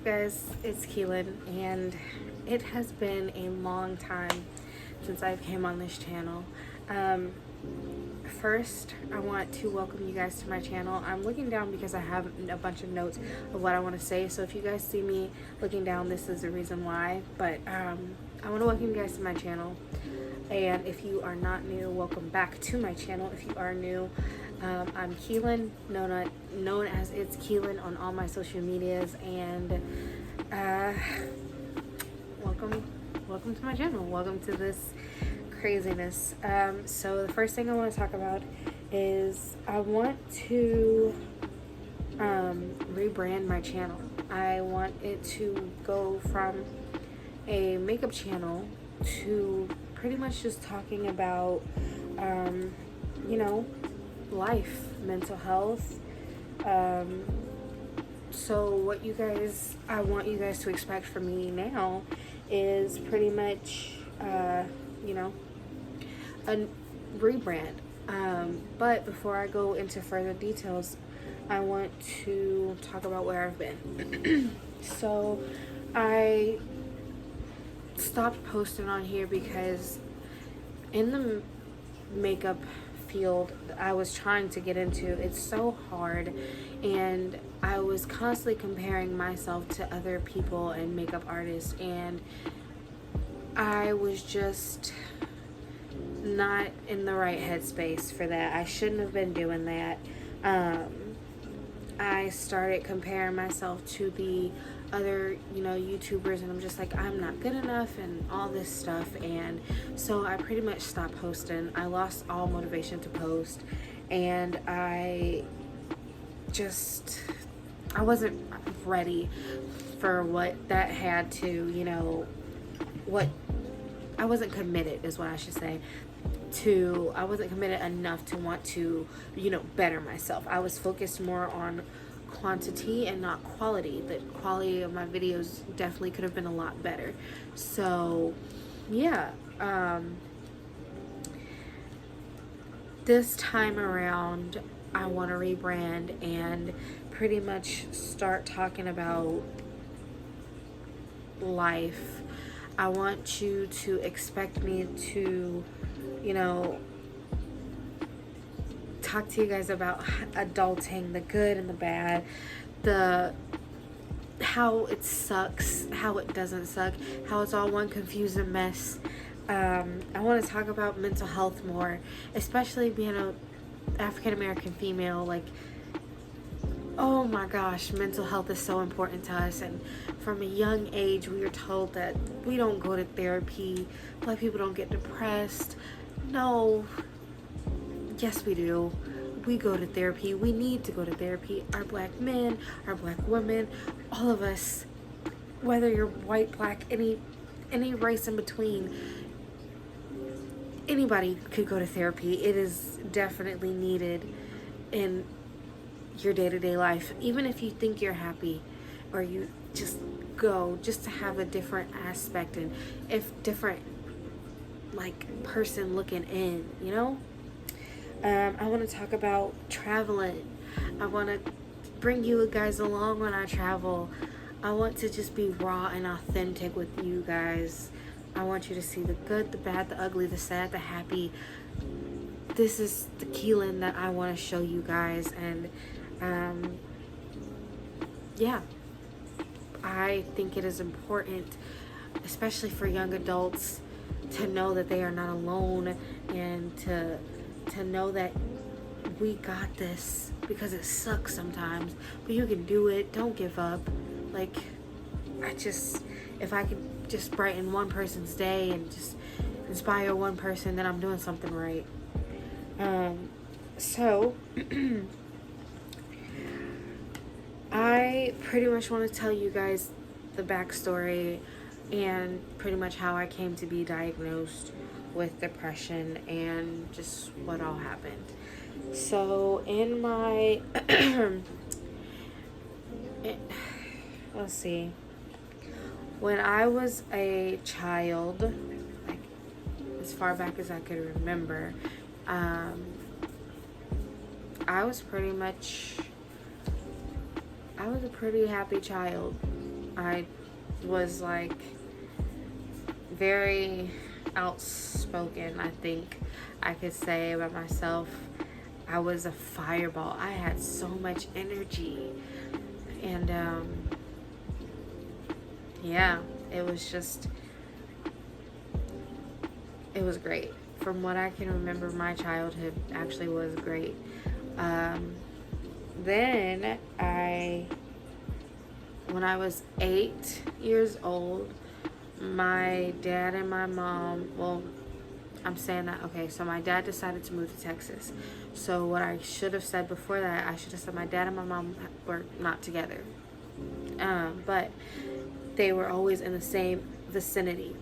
guys, it's Keelan, and it has been a long time since I came on this channel. First, I want to welcome you guys to my channel. I'm looking down because I have a bunch of notes of what I want to say, so if you guys see me looking down, this is the reason why. But I want to welcome you guys to my channel, and if you are not new, welcome back to my channel. If you are new, I'm Keelan, known as ItsKeilynnn on all my social medias, and welcome to my channel. Welcome to this craziness. So the first thing I want to talk about is I want to rebrand my channel. I want it to go from a makeup channel to pretty much just talking about life, mental health. So what I want you guys to expect from me now is pretty much a rebrand. But before I go into further details, I want to talk about where I've been. So I stopped posting on here because in the makeup field I was trying to get into, it's so hard, and I was constantly comparing myself to other people and makeup artists, and I was just not in the right headspace for that. I shouldn't have been doing that. I started comparing myself to the other YouTubers, and I'm just like, I'm not good enough and all this stuff, and so I pretty much stopped posting. I lost all motivation to post, and I wasn't ready for what that had to, I wasn't committed is what I should say. I wasn't committed enough to want to, better myself. I was focused more on quantity and not quality. The quality of my videos definitely could have been a lot better. So yeah, this time around I want to rebrand and pretty much start talking about life. I want you to expect me to talk to you guys about adulting, the good and the bad, how it sucks, how it doesn't suck, how it's all one confusing mess. I want to talk about mental health more, especially being a African American female. Like, oh my gosh, mental health is so important to us, and from a young age we are told that we don't go to therapy. Black people don't get depressed. No, yes we do. We go to therapy. We need to go to therapy. Our black men, our black women, all of us, whether you're white, black, any race in between, anybody could go to therapy. It is definitely needed in your day-to-day life. Even if you think you're happy, or you just go just to have a different aspect, and if different person looking in, I want to talk about traveling. I want to bring you guys along when I travel. I want to just be raw and authentic with you guys. I want you to see the good, the bad, the ugly, the sad, the happy. This is the Keelan that I want to show you guys, and yeah, I think it is important, especially for young adults, to know that they are not alone, and to know that we got this, because it sucks sometimes, but you can do it. Don't give up. If I could just brighten one person's day and just inspire one person, then I'm doing something right. So I pretty much want to tell you guys the backstory and pretty much how I came to be diagnosed with depression and just what all happened. So in my let's see, when I was a child, as far back as I could remember, I was a pretty happy child. I was like very outspoken, I think I could say about myself. I was a fireball. I had so much energy. And yeah, it was great. From what I can remember, my childhood actually was great. Then when I was 8 years old, my dad and my mom, well, I'm saying that, okay, so my dad decided to move to Texas. So what I should have said before that, I should have said my dad and my mom were not together. But they were always in the same vicinity.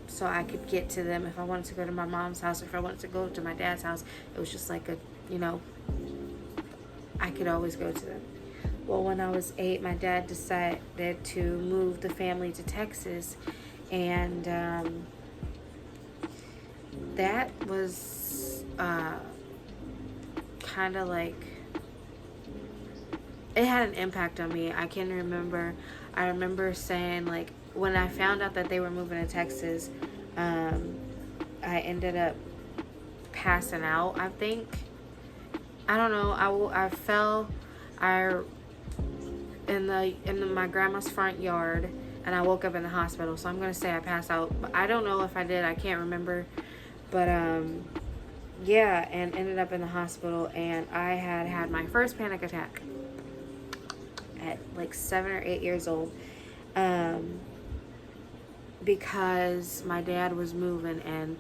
So I could get to them if I wanted to go to my mom's house, or if I wanted to go to my dad's house. It was just like I could always go to them. Well, when I was 8, my dad decided to move the family to Texas, and that was kind of like, it had an impact on me. I remember saying, like, when I found out that they were moving to Texas, I ended up passing out, I think. I don't know. I fell in my grandma's front yard, and I woke up in the hospital. So I'm gonna say I passed out, but I don't know if I did. I can't remember. But yeah, and ended up in the hospital, and I had my first panic attack at like 7 or 8 years old, because my dad was moving, and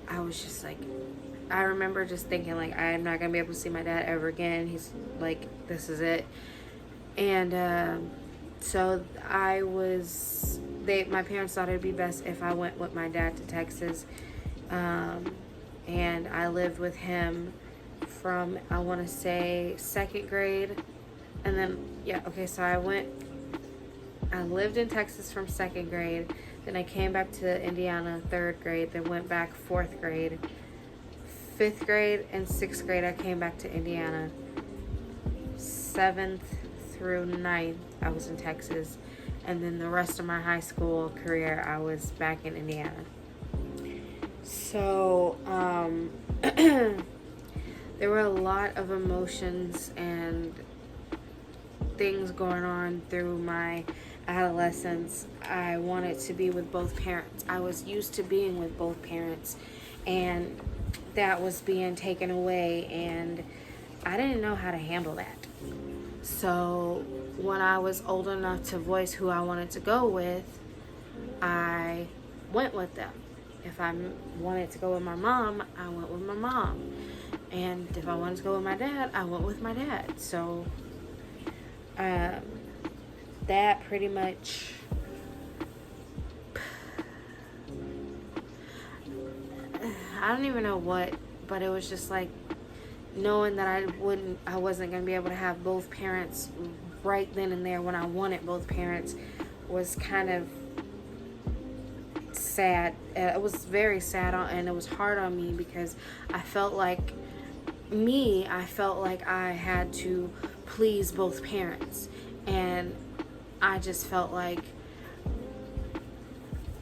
I was just like, I remember just thinking, like, I'm not gonna be able to see my dad ever again. He's like, this is it. And so my parents thought it'd be best if I went with my dad to Texas, and I lived with him from, I want to say, 2nd grade, and then so I lived in Texas from 2nd grade, then I came back to Indiana 3rd grade, then went back 4th grade, 5th grade and 6th grade I came back to Indiana. 7th through 9th I was in Texas, and then the rest of my high school career I was back in Indiana. So there were a lot of emotions and things going on through my adolescence. I wanted to be with both parents. I was used to being with both parents, and that was being taken away, and I didn't know how to handle that. So when I was old enough to voice who I wanted to go with, I went with them. If I wanted to go with my mom, I went with my mom. And if I wanted to go with my dad, I went with my dad. So that pretty much, I don't even know what, but it was just like knowing that I wasn't going to be able to have both parents right then and there when I wanted both parents was kind of sad. It was very sad, and it was hard on me because I felt like I had to please both parents, and I just felt like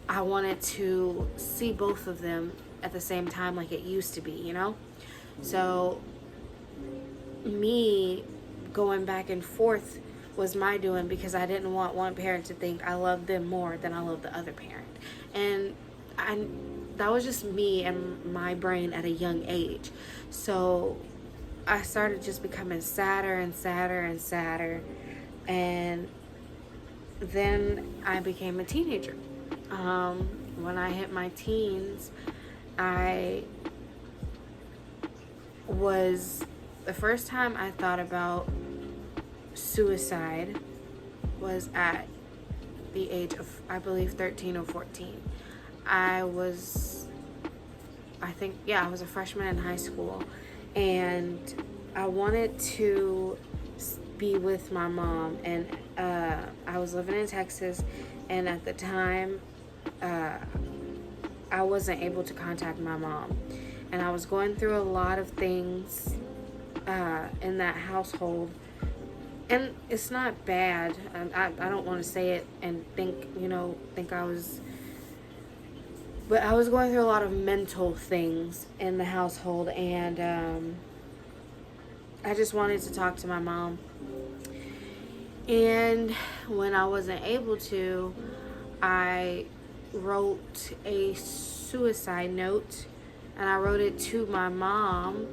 I wanted to see both of them at the same time like it used to be, you know? So me going back and forth was my doing, because I didn't want one parent to think I loved them more than I loved the other parent. And that was just me and my brain at a young age. So I started just becoming sadder and sadder and sadder. And then I became a teenager. When I hit my teens, the first time I thought about suicide was at the age of, I believe, 13 or 14. I was a freshman in high school, and I wanted to be with my mom, and I was living in Texas, and at the time I wasn't able to contact my mom, and I was going through a lot of things in that household and it's not bad. I don't want to say it and think I was, but I was going through a lot of mental things in the household, and I just wanted to talk to my mom. And when I wasn't able to, I wrote a suicide note, and I wrote it to my mom.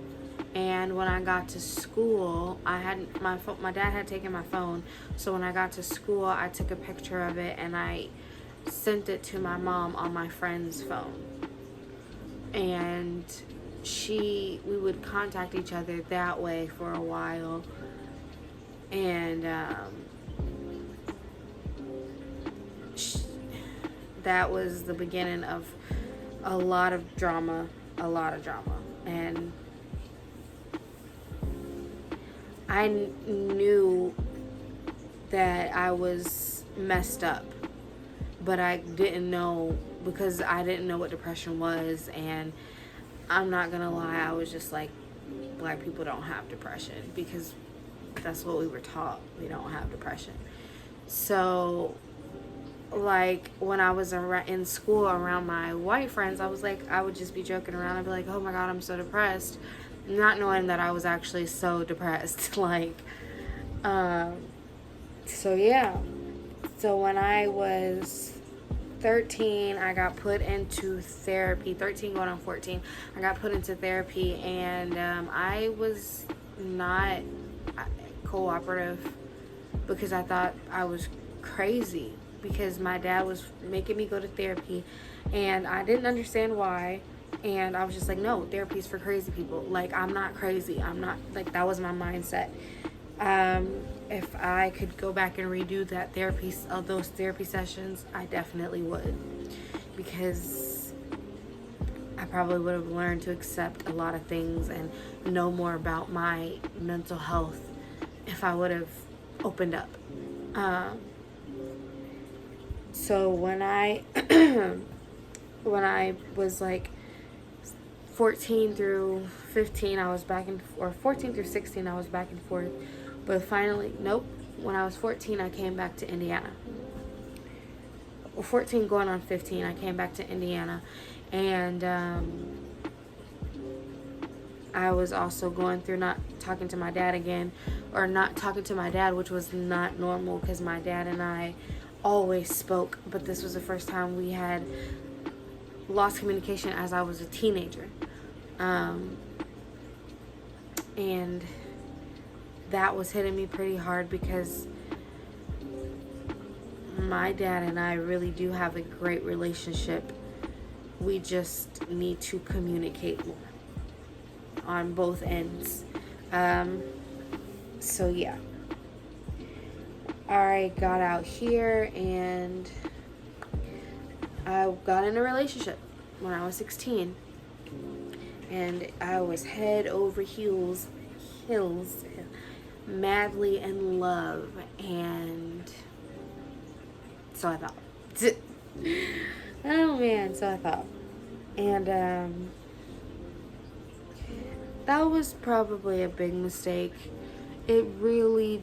And when I got to school, my dad had taken my phone, so when I got to school, I took a picture of it and I sent it to my mom on my friend's phone. And we would contact each other that way for a while. And that was the beginning of a lot of drama. And I knew that I was messed up, but I didn't know, because I didn't know what depression was. And I'm not gonna lie, I was just like, black people don't have depression, because that's what we were taught. We don't have depression. So, like, when I was in school around my white friends, I would just be joking around. I'd be like, oh my God, I'm so depressed, not knowing that I was actually so depressed. Like, so yeah. So when I was 13, I got put into therapy. 13 going on 14, I got put into therapy, and I was not cooperative, because I thought I was crazy, because my dad was making me go to therapy, and I didn't understand why. And I was just like, no, therapy's for crazy people. Like, I'm not crazy. I'm not, like, that was my mindset. If I could go back and redo those therapy sessions, I definitely would, because I probably would have learned to accept a lot of things and know more about my mental health if I would have opened up. So when I was like 14 through 15, I was or 14 through 16, I was back and forth. But finally, nope. When I was 14, I came back to Indiana. 14 going on 15, I came back to Indiana. And I was also going through not talking to my dad again, or not talking to my dad, which was not normal, because my dad and I always spoke. But this was the first time we had lost communication as I was a teenager. And that was hitting me pretty hard, because my dad and I really do have a great relationship. We just need to communicate more on both ends. So yeah, I got out here, and I got in a relationship when I was 16, and I was head over heels madly in love. And so I thought. Oh man, so I thought. And that was probably a big mistake. It really,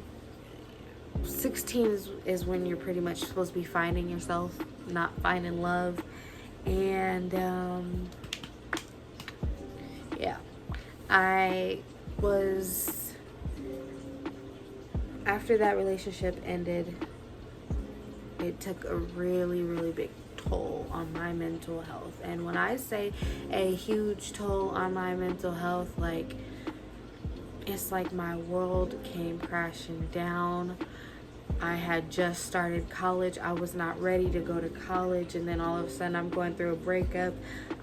16 is when you're pretty much supposed to be finding yourself, not finding love. And yeah, after that relationship ended, it took a really, really big toll on my mental health. And when I say a huge toll on my mental health, like, it's like my world came crashing down. I had just started college. I was not ready to go to college, and then all of a sudden I'm going through a breakup.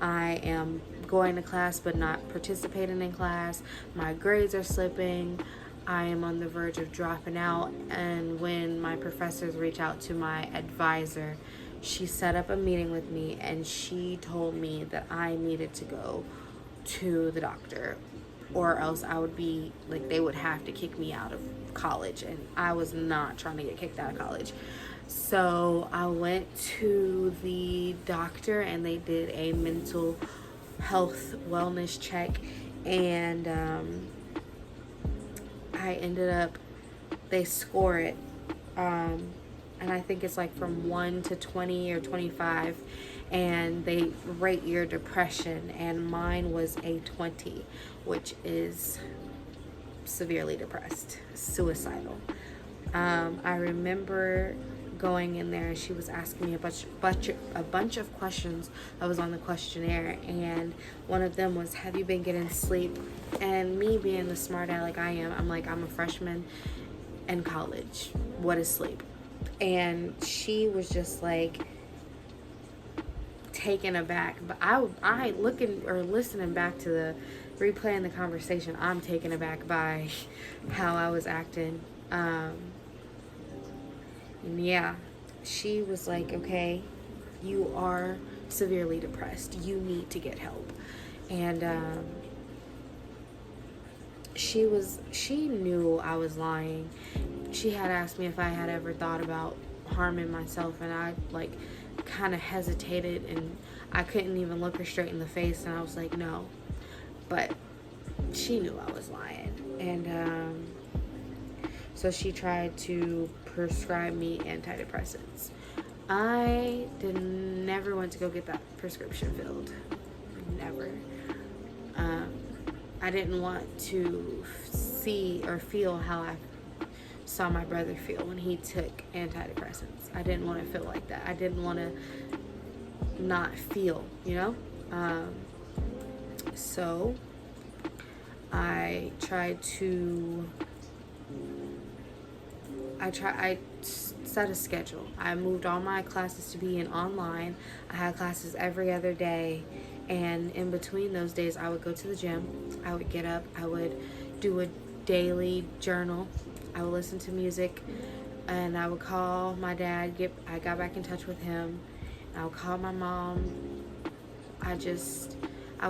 I am going to class but not participating in class. My grades are slipping. I am on the verge of dropping out. And when my professors reach out to my advisor, she set up a meeting with me, and she told me that I needed to go to the doctor, or else I would be, like, they would have to kick me out of college. And I was not trying to get kicked out of college. So I went to the doctor, and they did a mental health wellness check, and I ended up they score it, and I think it's like from 1 to 20 or 25, and they rate your depression, and mine was a 20, which is severely depressed, suicidal. I remember going in there, and she was asking me a bunch of questions that was on the questionnaire, and one of them was, have you been getting sleep? And me being the smart aleck I am, I'm like, I'm a freshman in college, what is sleep? And she was just like taken aback. But I looking or listening back to the replaying the conversation, I'm taken aback by how I was acting. And yeah, she was like, okay, you are severely depressed, you need to get help. And she knew I was lying. She had asked me if I had ever thought about harming myself, and I like kind of hesitated, and I couldn't even look her straight in the face, and I was like, no. But she knew I was lying. And so she tried to prescribe me antidepressants. I never went to go get that prescription filled. Never. I didn't want to see or feel how I saw my brother feel when he took antidepressants. I didn't want to feel like that. I didn't want to not feel, you know? So I set a schedule. I moved all my classes to be in online. I had classes every other day, and in between those days I would go to the gym. I would get up, I would do a daily journal, I would listen to music, and I would call my dad. I got back in touch with him. I would call my mom. I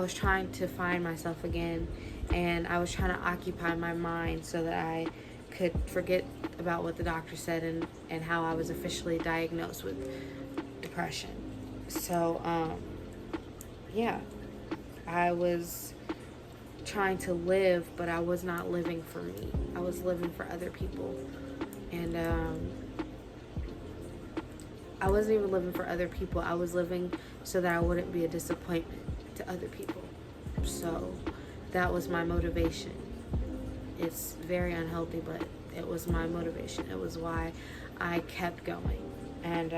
was trying to find myself again, and I was trying to occupy my mind so that I could forget about what the doctor said and how I was officially diagnosed with depression. So, yeah, I was trying to live, but I was not living for me. I was living for other people. And I wasn't even living for other people. I was living so that I wouldn't be a disappointment to other people. So that was my motivation. It's very unhealthy, but it was my motivation. It was why I kept going. And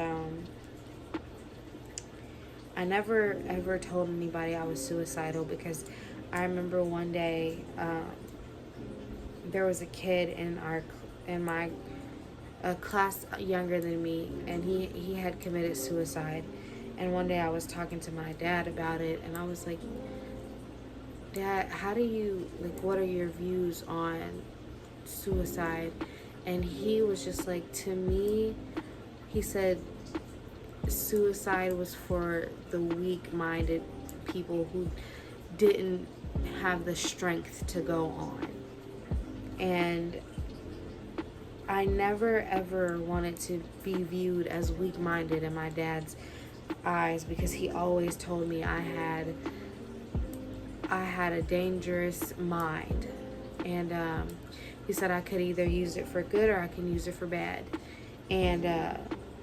I never ever told anybody I was suicidal, because I remember one day there was a kid in my class younger than me, and he had committed suicide. And one day I was talking to my dad about it, and I was like, Dad, how do you, like, what are your views on suicide? And he was just like, to me, he said suicide was for the weak-minded people who didn't have the strength to go on. And I never ever wanted to be viewed as weak-minded in my dad's eyes, because he always told me I had a dangerous mind, and he said I could either use it for good or I can use it for bad. And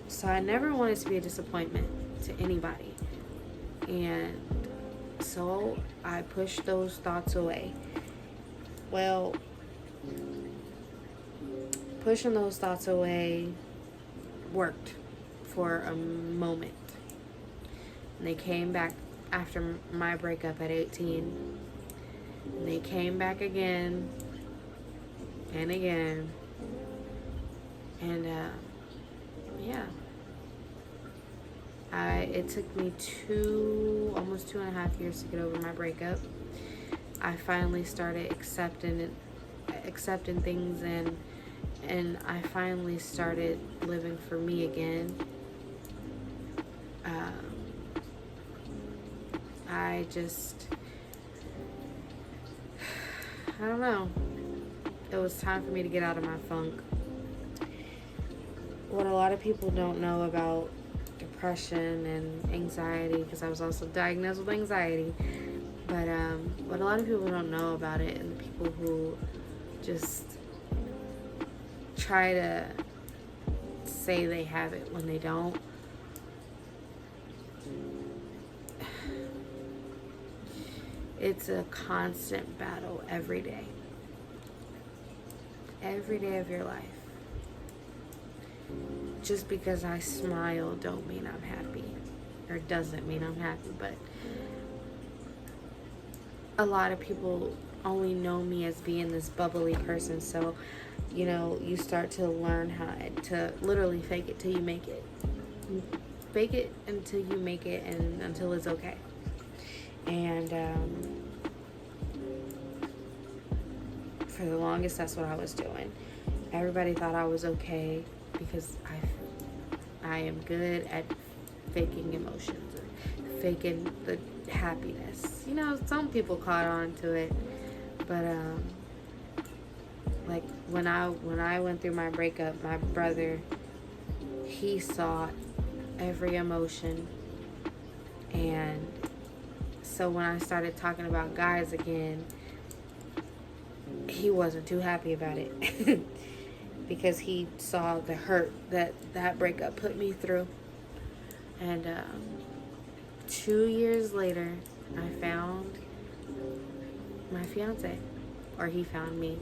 so I never wanted to be a disappointment to anybody, and so I pushed those thoughts away. Well, pushing those thoughts away worked for a moment, and they came back after my breakup at 18, and they came back again and again, and yeah, it took me almost 2.5 years to get over my breakup. I finally started accepting things, and I finally started living for me again. I don't know. It was time for me to get out of my funk. What a lot of people don't know about depression and anxiety, because I was also diagnosed with anxiety, but what a lot of people don't know about it, and the people who just try to say they have it when they don't. It's a constant battle every day. Every day of your life. Just because I smile don't mean I'm happy. Or doesn't mean I'm happy. But a lot of people only know me as being this bubbly person. So, you know, you start to learn how to literally fake it till you make it. Fake it until you make it, and until it's okay. And for the longest, that's what I was doing. Everybody thought I was okay because I am good at faking emotions or faking the happiness. You know, some people caught on to it, but like when I went through my breakup, my brother, he saw every emotion. And so when I started talking about guys again, he wasn't too happy about it because he saw the hurt that breakup put me through. And 2 years later, I found my fiance, or he found me.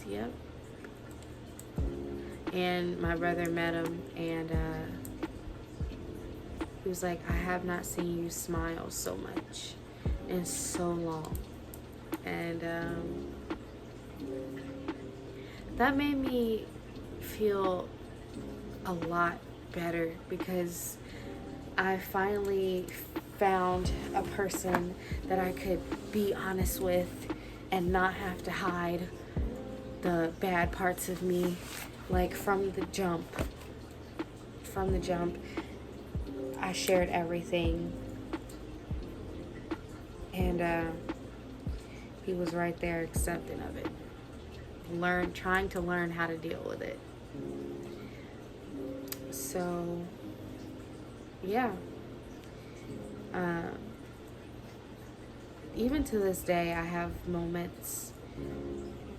Yep. And my brother met him, and he was like, I have not seen you smile so much in so long. And that made me feel a lot better, because I finally found a person that I could be honest with and not have to hide the bad parts of me. Like from the jump, I shared everything, and he was right there accepting of it, trying to learn how to deal with it. So yeah, even to this day, I have moments.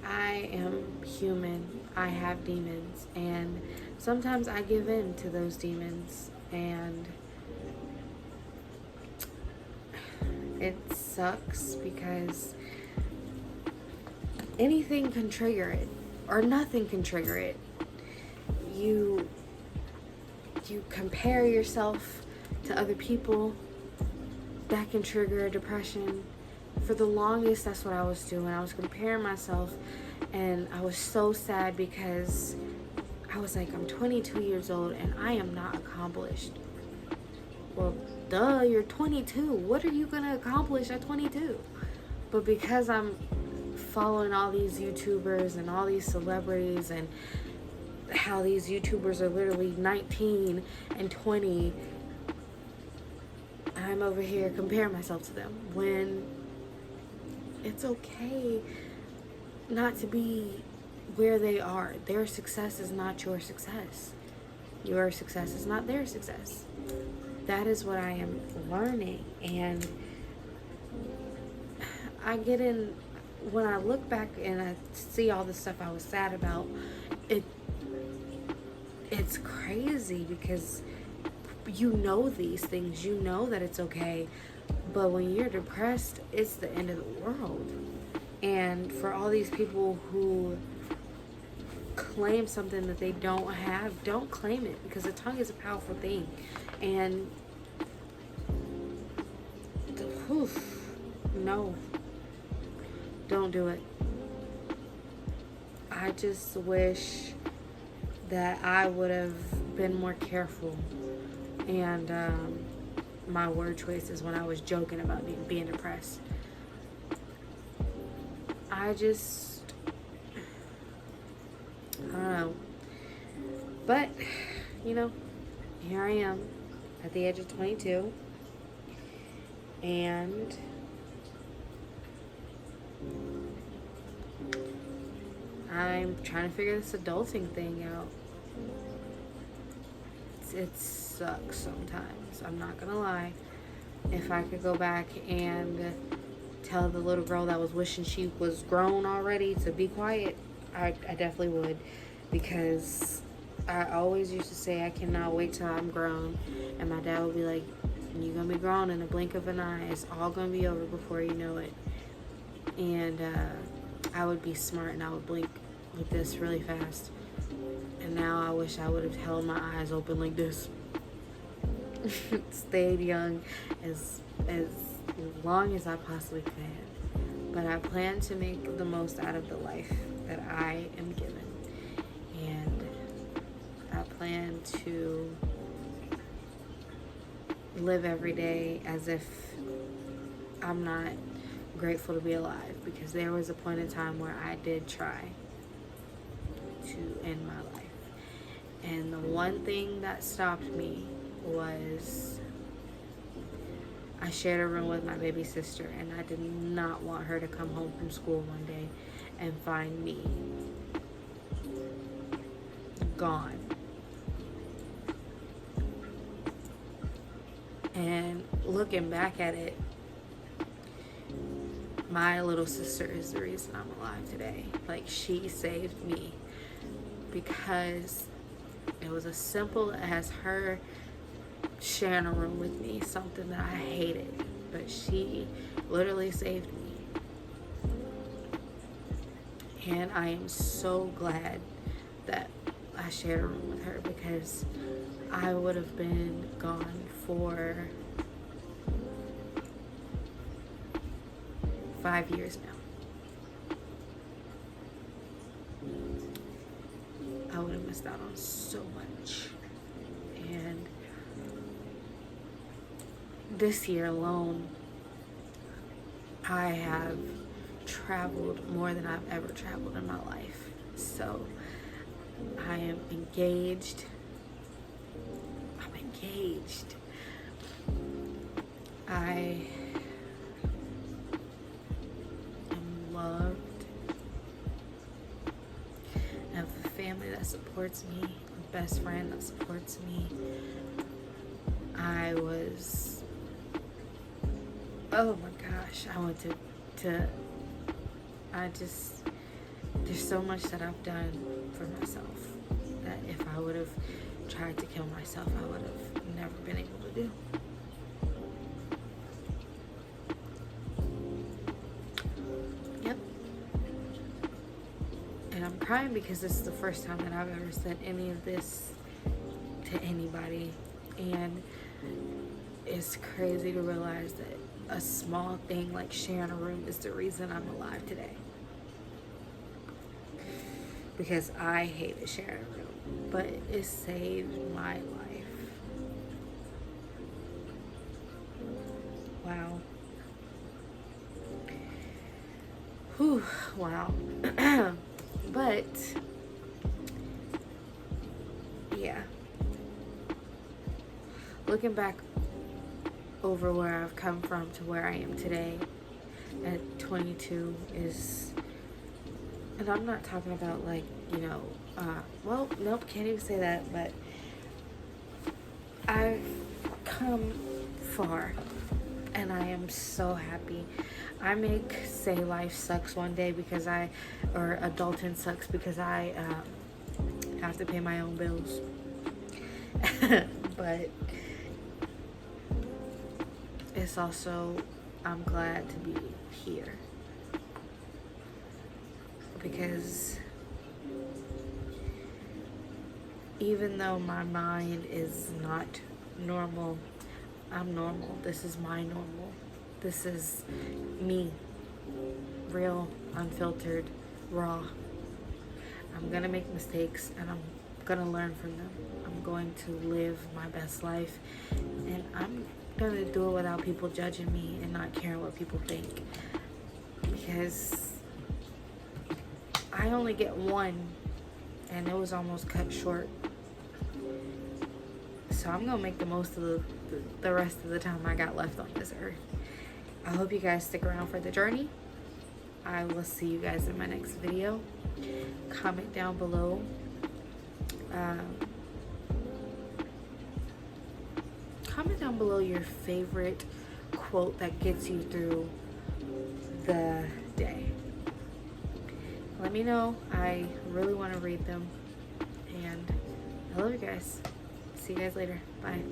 I am human. I have demons, and sometimes I give in to those demons, and it sucks because anything can trigger it, or nothing can trigger it. You compare yourself to other people, that can trigger depression. For the longest, that's what I was doing. I was comparing myself, and I was so sad because I was like, I'm 22 years old and I am not accomplished. Well, duh, you're 22. What are you going to accomplish at 22? But because I'm following all these YouTubers and all these celebrities, and how these YouTubers are literally 19 and 20, I'm over here comparing myself to them, when it's okay not to be where they are. Their success is not your success. Your success is not their success. That is what I am learning. And I get in, when I look back and I see all the stuff I was sad about, it's crazy, because you know these things. You know that it's okay. But when you're depressed, it's the end of the world. And for all these people who claim something that they don't have, don't claim it, because the tongue is a powerful thing. And no, don't do it. I just wish that I would have been more careful, and my word choices when I was joking about being depressed. I don't know. But, you know, here I am at the age of 22. And I'm trying to figure this adulting thing out. It sucks sometimes. I'm not gonna lie. If I could go back and tell the little girl that was wishing she was grown already to be quiet, I definitely would, because I always used to say I cannot wait till I'm grown, and my dad would be like, you're gonna be grown in the blink of an eye, it's all gonna be over before you know it. And I would be smart and I would blink like this really fast, and now I wish I would have held my eyes open like this. Stayed young as long as I possibly can. But I plan to make the most out of the life that I am given. And I plan to live every day as if I'm not grateful to be alive, because there was a point in time where I did try to end my life. And the one thing that stopped me was I shared a room with my baby sister, and I did not want her to come home from school one day and find me gone. And looking back at it, my little sister is the reason I'm alive today. Like, she saved me, because it was as simple as her sharing a room with me, something that I hated, but she literally saved me. And I am so glad that I shared a room with her, because I would have been gone for 5 years now. I would have missed out on so much. And this year alone, I have traveled more than I've ever traveled in my life. So I am engaged. I'm engaged. I am loved. I have a family that supports me, a best friend that supports me. Oh my gosh, there's so much that I've done for myself that if I would have tried to kill myself, I would have never been able to do. Yep. And I'm crying because this is the first time that I've ever said any of this to anybody. And it's crazy to realize that a small thing like sharing a room is the reason I'm alive today. Because I hated sharing a room, but it saved my life. Wow. Whew, wow. But yeah. Looking back over where I've come from to where I am today at 22 is, and I'm not talking about like, well, nope, can't even say that, but I've come far and I am so happy. I make say life sucks one day because or adulting sucks because I have to pay my own bills. But it's also, I'm glad to be here, because even though my mind is not normal, I'm normal. This is my normal. This is me. Real, unfiltered, raw. I'm gonna make mistakes and I'm gonna learn from them. I'm going to live my best life, and I'm gonna do it without people judging me and not caring what people think, because I only get one and it was almost cut short. So I'm gonna make the most of the rest of the time I got left on this earth. I hope you guys stick around for the journey. I will see you guys in my next video. Comment down below. Comment down below your favorite quote that gets you through the day. Let me know. I really want to read them. And I love you guys. See you guys later. Bye.